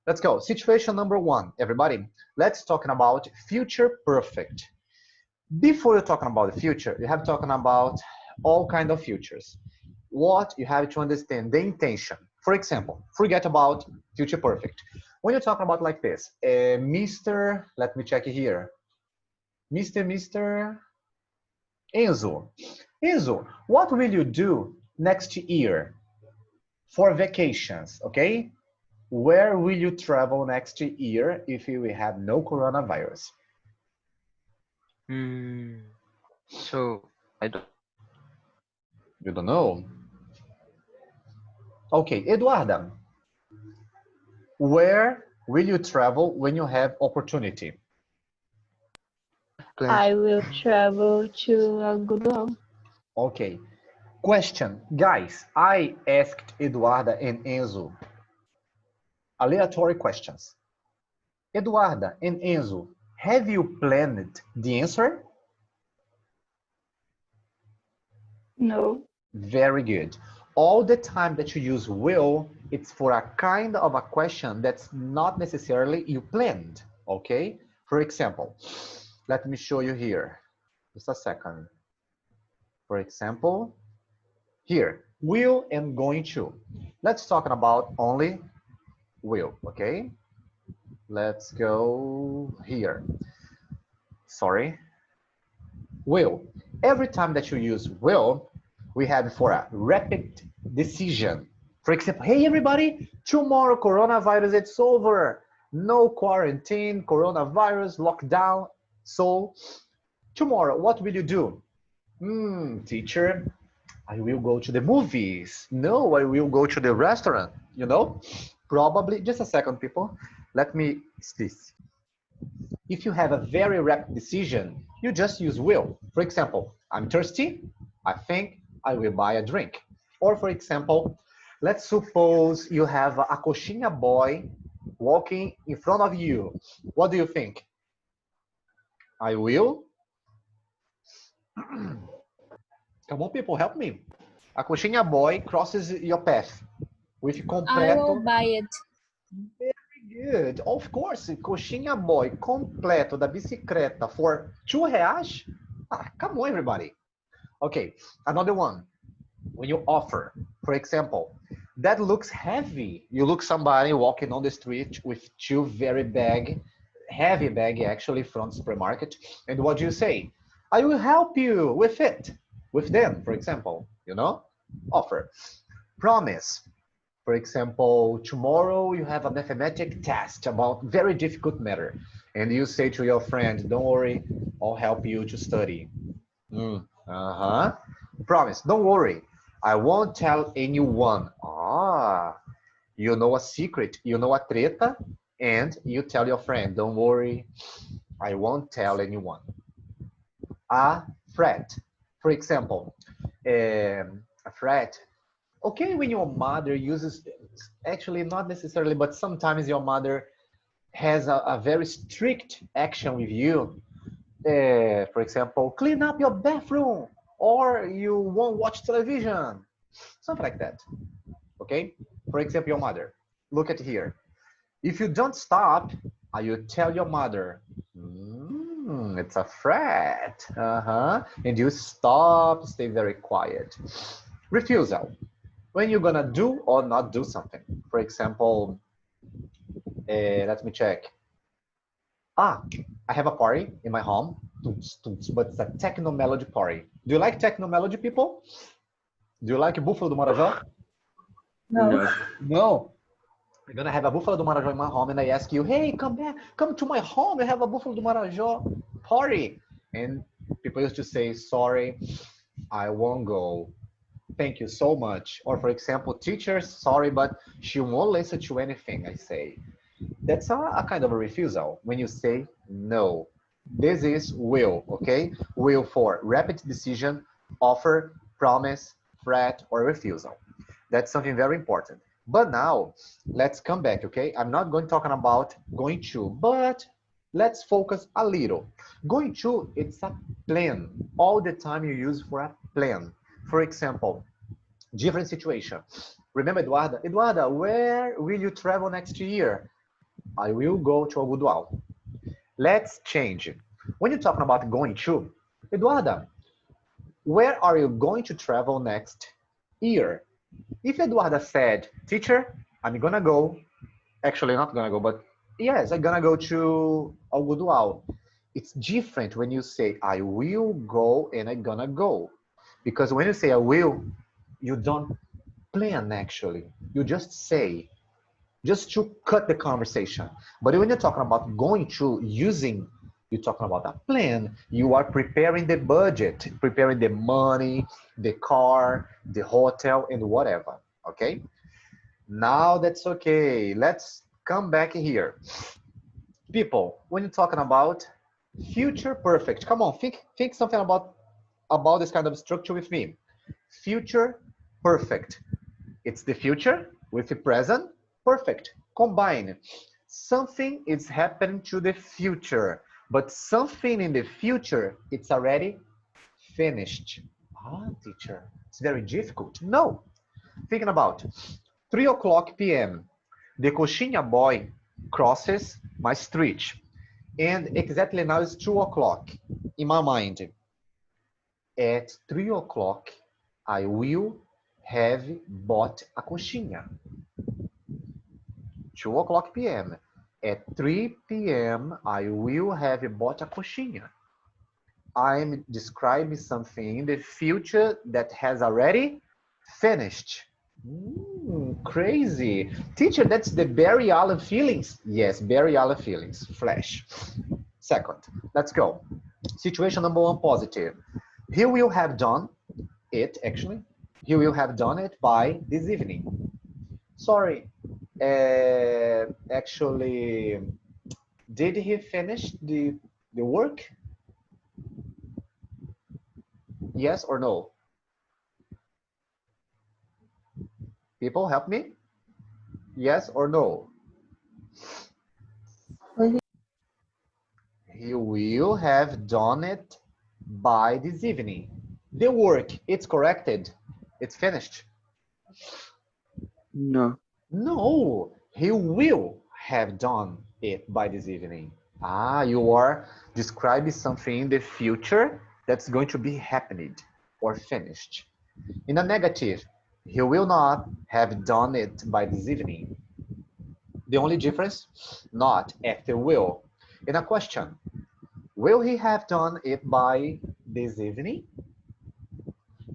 Let's go. Situation number one, everybody. Let's talking about future perfect. Before you're talking about the future, you have talking about all kind of futures. What you have to understand, the intention. For example, forget about future perfect. When you talk about like this, Mr. Let me check it here. Mr. Enzo. Enzo, what will you do next year for vacations? Okay, where will you travel next year if we have no coronavirus? Hmm. So I don't. You don't know. Okay, Eduarda, where will you travel when you have opportunity? Plan. I will travel to Algodão. Okay. Question, guys. I asked Eduarda and Enzo aleatory questions. Eduarda and Enzo, have you planned the answer? No, Very good. All the time that you use will, it's for a kind of a question that's not necessarily you planned, okay? For example, let me show you here. Just a second. For example, here, will and going to. Let's talk about only will, okay? Let's go here. Sorry. Will. Every time that you use will, we have for a rapid decision. For example, hey everybody, tomorrow coronavirus, it's over. No quarantine, coronavirus, lockdown. So tomorrow, what will you do? Teacher, I will go to the movies. No, I will go to the restaurant, you know? Probably, just a second, people. Let me see. If you have a very rapid decision, you just use will. For example, I'm thirsty. I think I will buy a drink. Or for example, let's suppose you have a coxinha boy walking in front of you. What do you think? I will. Come on, people, help me. A coxinha boy crosses your path with I will completo. buy it. Very good. Of course, coxinha boy completo da bicicleta for R$ 2. Ah, come on, everybody. Okay, another one. When you offer, for example, that looks heavy. You look somebody walking on the street with two very heavy bag actually from supermarket. And what do you say? I will help you with it, with them, for example, you know, offer. Promise. For example, tomorrow you have a mathematic test about very difficult matter. And you say to your friend, don't worry, I'll help you to study. Promise, don't worry. I won't tell anyone. Ah, you know a secret, you know a treta, and you tell your friend, don't worry, I won't tell anyone. A threat. For example, a threat. Okay, when your mother uses, actually not necessarily, but sometimes your mother has a very strict action with you. For example, clean up your bathroom, or you won't watch television, something like that. Okay, for example, your mother, look at here. If you don't stop, you tell your mother, it's a threat. And you stop, stay very quiet. Refusal, when you're gonna do or not do something. For example, let me check. I have a party in my home, but it's a techno melody party. Do you like techno melody, people? Do you like Buffalo do Marajó? no. No. No. We're gonna have a Buffalo do Marajó in my home, and I ask you, hey, come back, come to my home. I have a Buffalo do Marajó party, and people used to say, sorry, I won't go. Thank you so much. Or for example, teachers, sorry, but she won't listen to anything I say. That's a kind of a refusal when you say no. This is will, okay? Will for rapid decision, offer, promise, threat, or refusal. That's something very important. But now, let's come back, okay? I'm not going talking about going to, but let's focus a little. Going to, it's a plan. All the time you use for a plan. For example, different situation. Remember Eduarda? Eduarda, where will you travel next year? I will go to Algodual. Let's change. When you're talking about going to, Eduarda, where are you going to travel next year? If Eduarda said, teacher, I'm gonna go, actually not gonna go, but yes, I'm gonna go to Algodual. It's different when you say, I will go and I'm gonna go. Because when you say I will, you don't plan actually. You just say, just to cut the conversation. But when you're talking about going to, using, you're talking about a plan. You are preparing the budget, preparing the money, the car, the hotel, and whatever. Okay? Now that's okay. Let's come back here. People, when you're talking about future perfect, come on, think something about this kind of structure with me. Future perfect. It's the future with the present perfect. Combine. Something is happening to the future, but something in the future, it's already finished. Ah, teacher, it's very difficult. No. Thinking about 3 o'clock p.m. The coxinha boy crosses my street. And exactly now it's 2 o'clock in my mind. At 3 o'clock, I will have bought a coxinha. 2 o'clock p.m. At 3 p.m., I will have bought a coxinha. I'm describing something in the future that has already finished. Crazy. Teacher, that's the Barry Allen feelings? Yes, Barry Allen feelings. Flash. Second, let's go. Situation number one, positive. He will have done it, actually. He will have done it by this evening. Sorry. Actually, did he finish the work? Yes or no? People, help me. Yes or no? He will have done it by this evening. The work, it's corrected. It's finished. No. No, he will have done it by this evening. Ah, you are describing something in the future that's going to be happened or finished. In a negative, he will not have done it by this evening. The only difference, not after will. In a question, will he have done it by this evening?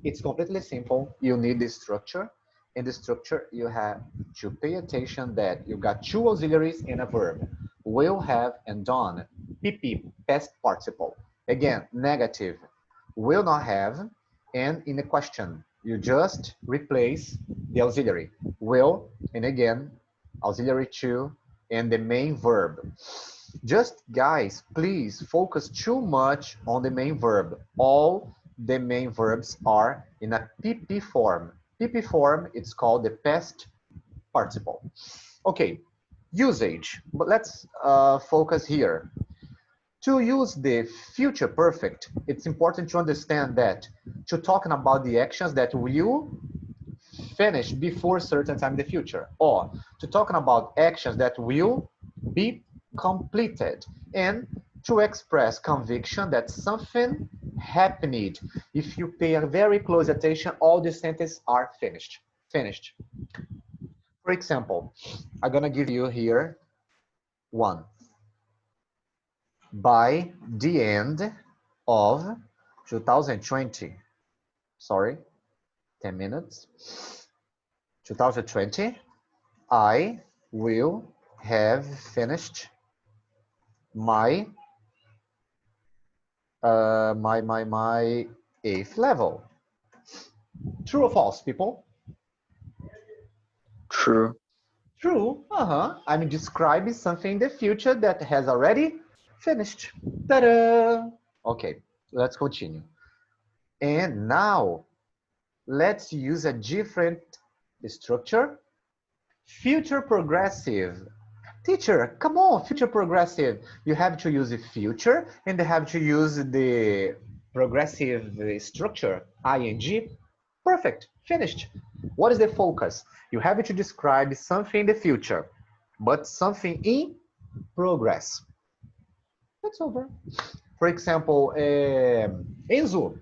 It's completely simple. You need the structure. In the structure, you have to pay attention that you got two auxiliaries in a verb. Will have and done. PP, past participle. Again, negative. Will not have. And in the question, you just replace the auxiliary. Will, and again, auxiliary to, and the main verb. Just guys, please focus too much on the main verb. All the main verbs are in a PP form. PP form, it's called the past participle. Okay, usage, but let's focus here. To use the future perfect, it's important to understand that to talking about the actions that will finish before a certain time in the future, or to talking about actions that will be completed, and to express conviction that something happened. If you pay a very close attention, all the sentences are finished. Finished. For example, I'm gonna give you here one. By the end of 2020, sorry, 10 minutes, 2020, I will have finished my my eighth level. True or false, people? True. True. I'm describing something in the future that has already finished. Ta-da! Okay, let's continue. And now let's use a different structure. Future progressive. Teacher, come on, future progressive. You have to use the future and they have to use the progressive structure, ing. Perfect, finished. What is the focus? You have to describe something in the future. but something in progress. That's over. For example, Enzo,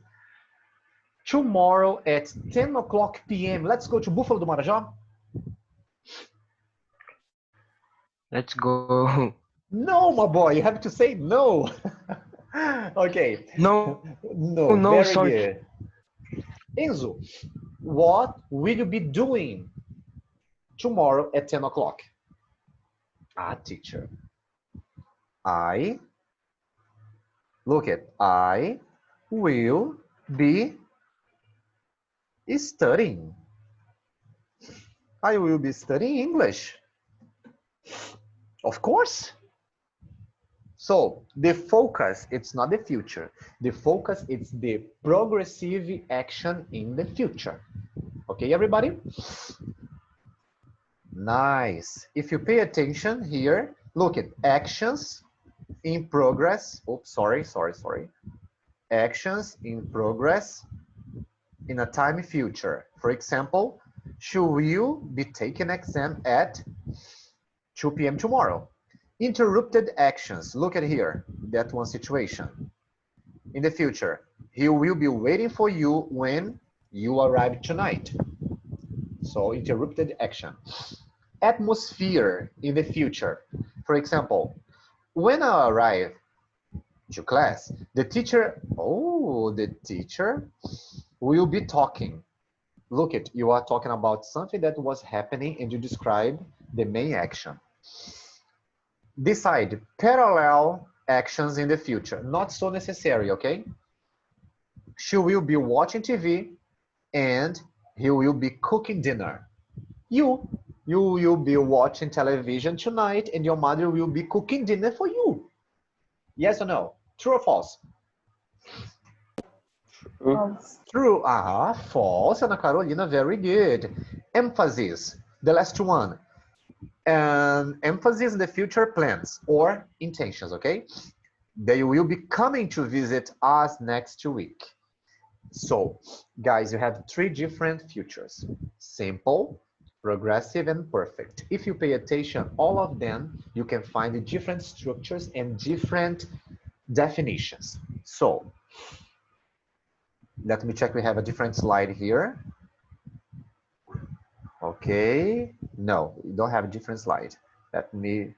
tomorrow at 10 o'clock p.m., let's go to Buffalo do Marajó? Let's go. No, my boy, you have to say no. Okay. No, No, no, very sorry. good. Enzo, what will you be doing tomorrow at 10 o'clock? Ah, teacher. I will be studying. I will be studying English. Of course. So the focus, it's not the future. The focus, it's the progressive action in the future. Okay, everybody? Nice. If you pay attention here, look at actions in progress. Oops, sorry. Actions in progress in a time future. For example, she will be taking exam at 2 p.m. tomorrow. Interrupted actions. Look at here. That one situation. In the future, he will be waiting for you when you arrive tonight. So interrupted action. Atmosphere in the future. For example, when I arrive to class, the teacher will be talking. Look at, you are talking about something that was happening and you describe the main action. Decide parallel actions in the future. Not so necessary, okay? She will be watching TV and he will be cooking dinner. You will be watching television tonight and your mother will be cooking dinner for you. Yes or no? True or false? False. True. False. Ana Carolina, very good. Emphasis. The last one. And emphasis in the future plans or intentions, okay? They will be coming to visit us next week. So, guys, you have three different futures. Simple, progressive, and perfect. If you pay attention, all of them, you can find the different structures and different definitions. So, let me check, we have a different slide here. Okay, no, we don't have a different slide. Let me